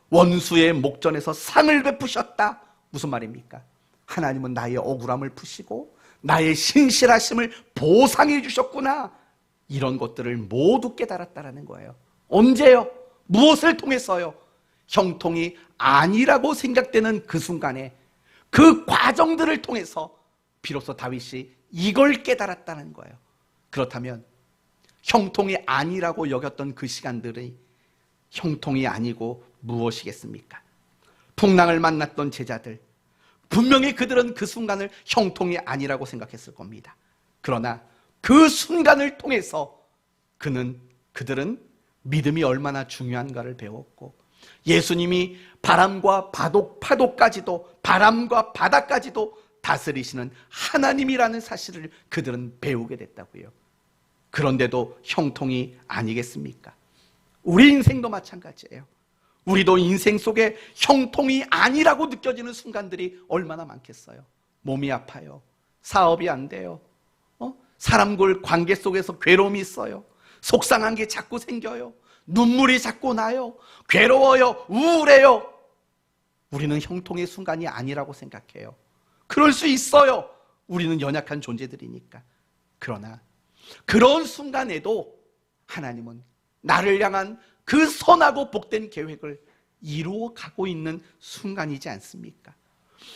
원수의 목전에서 상을 베푸셨다. 무슨 말입니까? 하나님은 나의 억울함을 푸시고 나의 신실하심을 보상해 주셨구나. 이런 것들을 모두 깨달았다라는 거예요. 언제요? 무엇을 통해서요? 형통이 아니라고 생각되는 그 순간에 그 과정들을 통해서 비로소 다윗이 이걸 깨달았다는 거예요. 그렇다면 형통이 아니라고 여겼던 그 시간들이 형통이 아니고 무엇이겠습니까? 풍랑을 만났던 제자들, 분명히 그들은 그 순간을 형통이 아니라고 생각했을 겁니다. 그러나 그 순간을 통해서 그들은 믿음이 얼마나 중요한가를 배웠고, 예수님이 바람과 파도까지도, 바람과 바다까지도 다스리시는 하나님이라는 사실을 그들은 배우게 됐다고요. 그런데도 형통이 아니겠습니까? 우리 인생도 마찬가지예요. 우리도 인생 속에 형통이 아니라고 느껴지는 순간들이 얼마나 많겠어요. 몸이 아파요. 사업이 안 돼요. 사람들 관계 속에서 괴로움이 있어요. 속상한 게 자꾸 생겨요. 눈물이 자꾸 나요. 괴로워요. 우울해요. 우리는 형통의 순간이 아니라고 생각해요. 그럴 수 있어요. 우리는 연약한 존재들이니까. 그러나 그런 순간에도 하나님은 나를 향한 그 선하고 복된 계획을 이루어 가고 있는 순간이지 않습니까?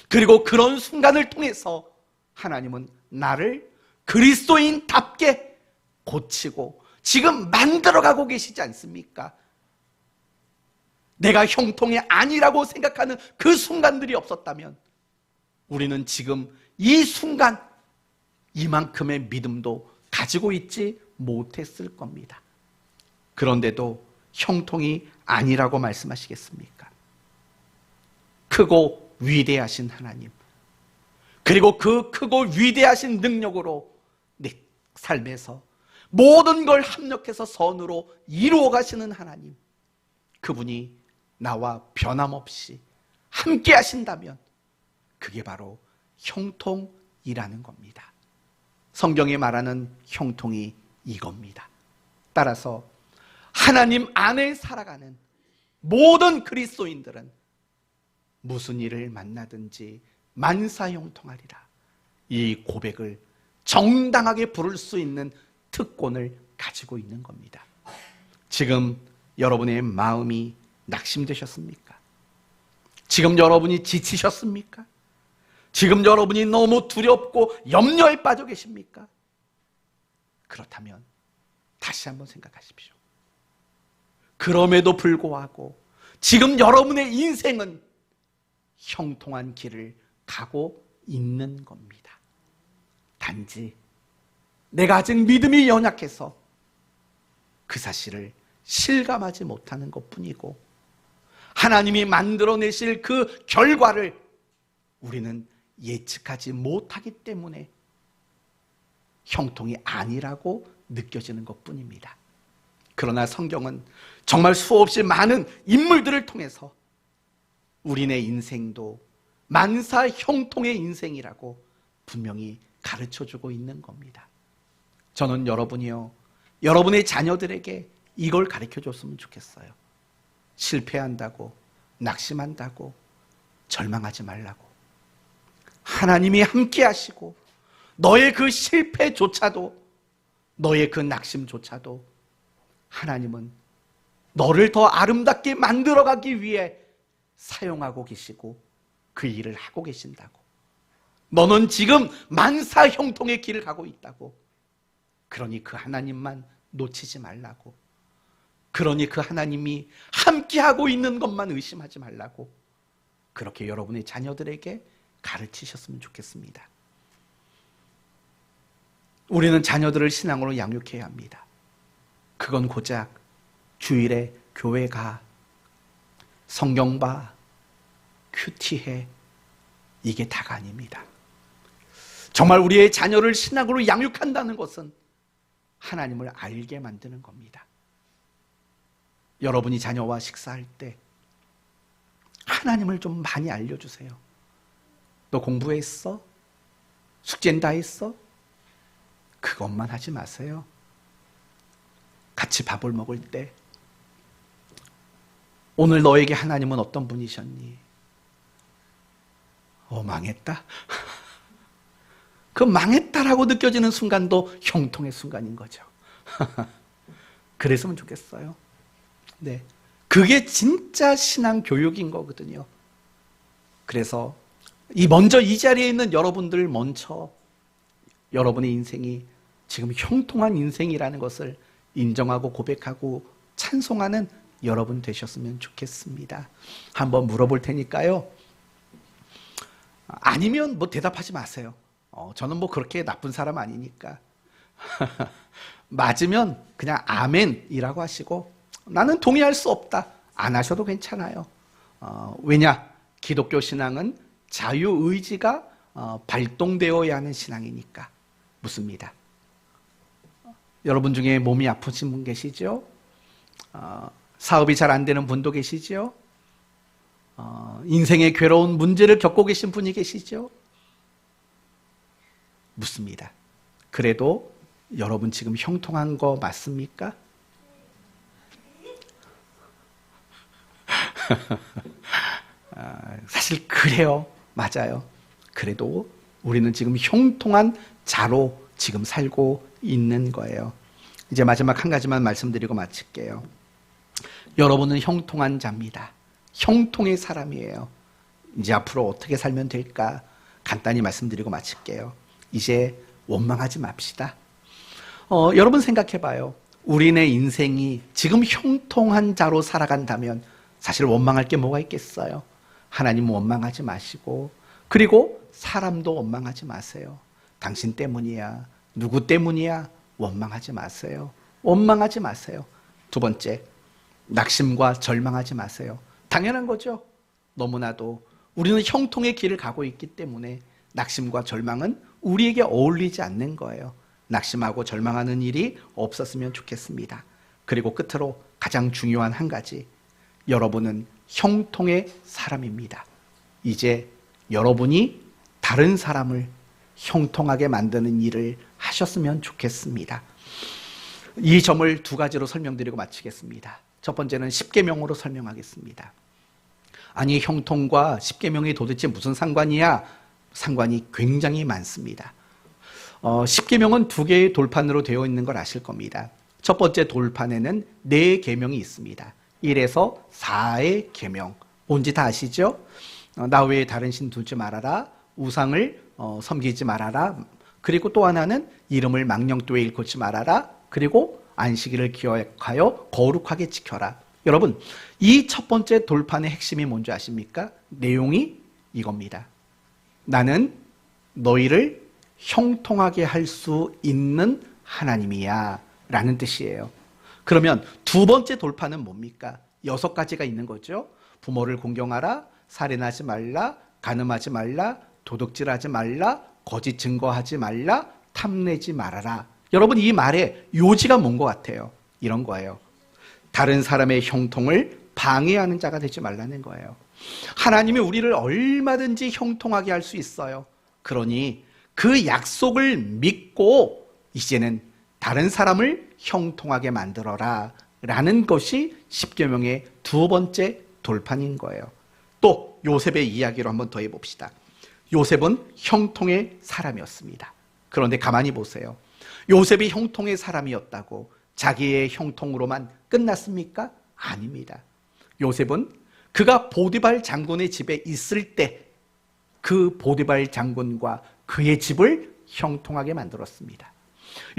그리고 그런 순간을 통해서 하나님은 나를 그리스도인답게 고치고 지금 만들어가고 계시지 않습니까? 내가 형통이 아니라고 생각하는 그 순간들이 없었다면 우리는 지금 이 순간 이만큼의 믿음도 가지고 있지 못했을 겁니다. 그런데도 형통이 아니라고 말씀하시겠습니까? 크고 위대하신 하나님, 그리고 그 크고 위대하신 능력으로 내 삶에서 모든 걸 합력해서 선으로 이루어 가시는 하나님, 그분이 나와 변함없이 함께 하신다면 그게 바로 형통이라는 겁니다. 성경이 말하는 형통이 이겁니다. 따라서 하나님 안에 살아가는 모든 그리스도인들은 무슨 일을 만나든지 만사형통하리라, 이 고백을 정당하게 부를 수 있는 특권을 가지고 있는 겁니다. 지금 여러분의 마음이 낙심되셨습니까? 지금 여러분이 지치셨습니까? 지금 여러분이 너무 두렵고 염려에 빠져 계십니까? 그렇다면 다시 한번 생각하십시오. 그럼에도 불구하고 지금 여러분의 인생은 형통한 길을 가고 있는 겁니다. 단지 내가 아직 믿음이 연약해서 그 사실을 실감하지 못하는 것뿐이고, 하나님이 만들어내실 그 결과를 우리는 예측하지 못하기 때문에 형통이 아니라고 느껴지는 것뿐입니다. 그러나 성경은 정말 수없이 많은 인물들을 통해서 우리네 인생도 만사 형통의 인생이라고 분명히 가르쳐주고 있는 겁니다. 저는 여러분이요, 여러분의 자녀들에게 이걸 가르쳐줬으면 좋겠어요. 실패한다고, 낙심한다고, 절망하지 말라고. 하나님이 함께 하시고 너의 그 실패조차도, 너의 그 낙심조차도 하나님은 너를 더 아름답게 만들어가기 위해 사용하고 계시고 그 일을 하고 계신다고. 너는 지금 만사 형통의 길을 가고 있다고. 그러니 그 하나님만 놓치지 말라고. 그러니 그 하나님이 함께하고 있는 것만 의심하지 말라고. 그렇게 여러분의 자녀들에게 가르치셨으면 좋겠습니다. 우리는 자녀들을 신앙으로 양육해야 합니다. 그건 고작 주일에 교회 가, 성경 봐, 큐티해, 이게 다가 아닙니다. 정말 우리의 자녀를 신앙으로 양육한다는 것은 하나님을 알게 만드는 겁니다. 여러분이 자녀와 식사할 때 하나님을 좀 많이 알려주세요. 너 공부했어? 숙제는 다 했어? 그것만 하지 마세요. 같이 밥을 먹을 때 오늘 너에게 하나님은 어떤 분이셨니? 망했다? 그 망했다라고 느껴지는 순간도 형통의 순간인 거죠. 그랬으면 좋겠어요. 네, 그게 진짜 신앙 교육인 거거든요. 그래서 먼저 이 자리에 있는 여러분들 먼저 여러분의 인생이 지금 형통한 인생이라는 것을 인정하고 고백하고 찬송하는 여러분 되셨으면 좋겠습니다. 한번 물어볼 테니까요. 아니면 대답하지 마세요. 저는 그렇게 나쁜 사람 아니니까. 맞으면 그냥 아멘이라고 하시고, 나는 동의할 수 없다, 안 하셔도 괜찮아요. 왜냐? 기독교 신앙은 자유의지가 발동되어야 하는 신앙이니까 묻습니다. 여러분 중에 몸이 아프신 분 계시죠? 사업이 잘 안 되는 분도 계시죠? 인생의 괴로운 문제를 겪고 계신 분이 계시죠? 묻습니다. 그래도 여러분 지금 형통한 거 맞습니까? 사실 그래요. 맞아요. 그래도 우리는 지금 형통한 자로 지금 살고 있는 거예요. 이제 마지막 한 가지만 말씀드리고 마칠게요. 여러분은 형통한 자입니다. 형통의 사람이에요. 이제 앞으로 어떻게 살면 될까? 간단히 말씀드리고 마칠게요. 이제 원망하지 맙시다. 여러분 생각해봐요. 우리네 인생이 지금 형통한 자로 살아간다면 사실 원망할 게 뭐가 있겠어요? 하나님 원망하지 마시고, 그리고 사람도 원망하지 마세요. 당신 때문이야, 누구 때문이야, 원망하지 마세요. 원망하지 마세요. 두 번째, 낙심과 절망하지 마세요. 당연한 거죠. 너무나도 우리는 형통의 길을 가고 있기 때문에 낙심과 절망은 우리에게 어울리지 않는 거예요. 낙심하고 절망하는 일이 없었으면 좋겠습니다. 그리고 끝으로 가장 중요한 한 가지, 여러분은 형통의 사람입니다. 이제 여러분이 다른 사람을 형통하게 만드는 일을 하셨으면 좋겠습니다. 이 점을 두 가지로 설명드리고 마치겠습니다. 첫 번째는 십계명으로 설명하겠습니다. 아니, 형통과 십계명이 도대체 무슨 상관이야? 상관이 굉장히 많습니다. 십계명은 두 개의 돌판으로 되어 있는 걸 아실 겁니다. 첫 번째 돌판에는 4계명이 있습니다. 1에서 4의 계명. 뭔지 다 아시죠? 나 외에 다른 신 두지 말아라. 우상을 섬기지 말아라. 그리고 또 하나는 이름을 망령되이 일컫지 말아라. 그리고 안식일을 기억하여 거룩하게 지켜라. 여러분, 이 첫 번째 돌판의 핵심이 뭔지 아십니까? 내용이 이겁니다. 나는 너희를 형통하게 할 수 있는 하나님이야 라는 뜻이에요. 그러면 두 번째 돌파는 뭡니까? 6가지가 있는 거죠. 부모를 공경하라, 살인하지 말라, 간음하지 말라, 도둑질하지 말라, 거짓 증거하지 말라, 탐내지 말아라. 여러분, 이 말의 요지가 뭔 것 같아요? 이런 거예요. 다른 사람의 형통을 방해하는 자가 되지 말라는 거예요. 하나님이 우리를 얼마든지 형통하게 할 수 있어요. 그러니 그 약속을 믿고 이제는 다른 사람을 형통하게 만들어라 라는 것이 십계명의 두 번째 돌판인 거예요. 또 요셉의 이야기로 한번 더 해봅시다. 요셉은 형통의 사람이었습니다. 그런데 가만히 보세요. 요셉이 형통의 사람이었다고 자기의 형통으로만 끝났습니까? 아닙니다. 요셉은 그가 보디발 장군의 집에 있을 때 그 보디발 장군과 그의 집을 형통하게 만들었습니다.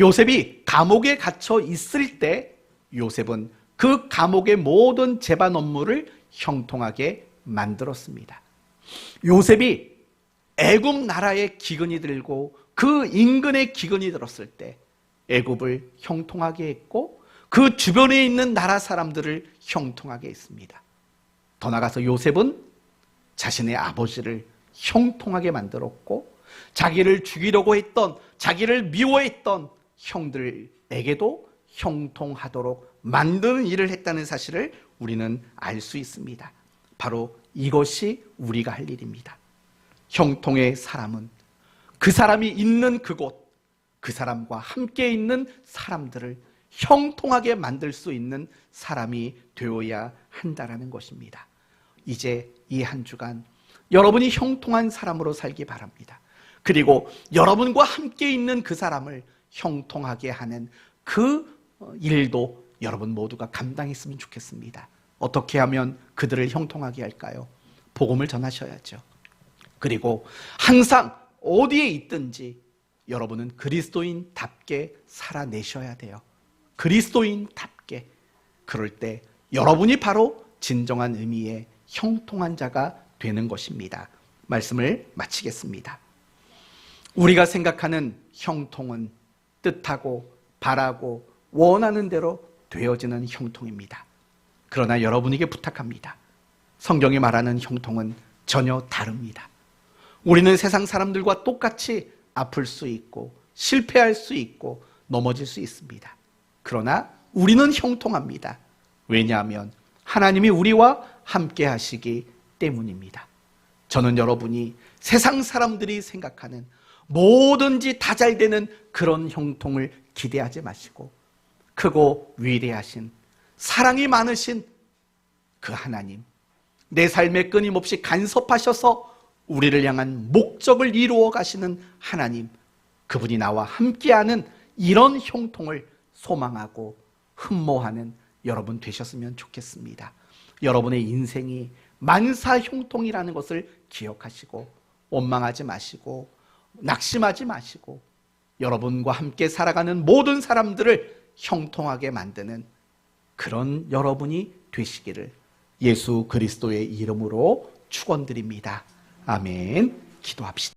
요셉이 감옥에 갇혀 있을 때 요셉은 그 감옥의 모든 재반 업무를 형통하게 만들었습니다. 요셉이 애굽 나라의 기근이 들고 그 인근의 기근이 들었을 때 애굽을 형통하게 했고 그 주변에 있는 나라 사람들을 형통하게 했습니다. 더 나아가서 요셉은 자신의 아버지를 형통하게 만들었고 자기를 죽이려고 했던, 자기를 미워했던 형들에게도 형통하도록 만드는 일을 했다는 사실을 우리는 알 수 있습니다. 바로 이것이 우리가 할 일입니다. 형통의 사람은 그 사람이 있는 그곳, 그 사람과 함께 있는 사람들을 형통하게 만들 수 있는 사람이 되어야 한다는 것입니다. 이제 이 한 주간 여러분이 형통한 사람으로 살기 바랍니다. 그리고 여러분과 함께 있는 그 사람을 형통하게 하는 그 일도 여러분 모두가 감당했으면 좋겠습니다. 어떻게 하면 그들을 형통하게 할까요? 복음을 전하셔야죠. 그리고 항상 어디에 있든지 여러분은 그리스도인답게 살아내셔야 돼요. 그리스도인답게. 그럴 때 여러분이 바로 진정한 의미의 형통한 자가 되는 것입니다. 말씀을 마치겠습니다. 우리가 생각하는 형통은 뜻하고 바라고 원하는 대로 되어지는 형통입니다. 그러나 여러분에게 부탁합니다. 성경이 말하는 형통은 전혀 다릅니다. 우리는 세상 사람들과 똑같이 아플 수 있고 실패할 수 있고 넘어질 수 있습니다. 그러나 우리는 형통합니다. 왜냐하면 하나님이 우리와 함께 하시기 때문입니다. 저는 여러분이 세상 사람들이 생각하는 뭐든지 다 잘 되는 그런 형통을 기대하지 마시고 크고 위대하신 사랑이 많으신 그 하나님, 내 삶에 끊임없이 간섭하셔서 우리를 향한 목적을 이루어 가시는 하나님, 그분이 나와 함께하는 이런 형통을 소망하고 흠모하는 여러분 되셨으면 좋겠습니다. 여러분의 인생이 만사 형통이라는 것을 기억하시고 원망하지 마시고 낙심하지 마시고 여러분과 함께 살아가는 모든 사람들을 형통하게 만드는 그런 여러분이 되시기를 예수 그리스도의 이름으로 축원드립니다. 아멘. 기도합시다.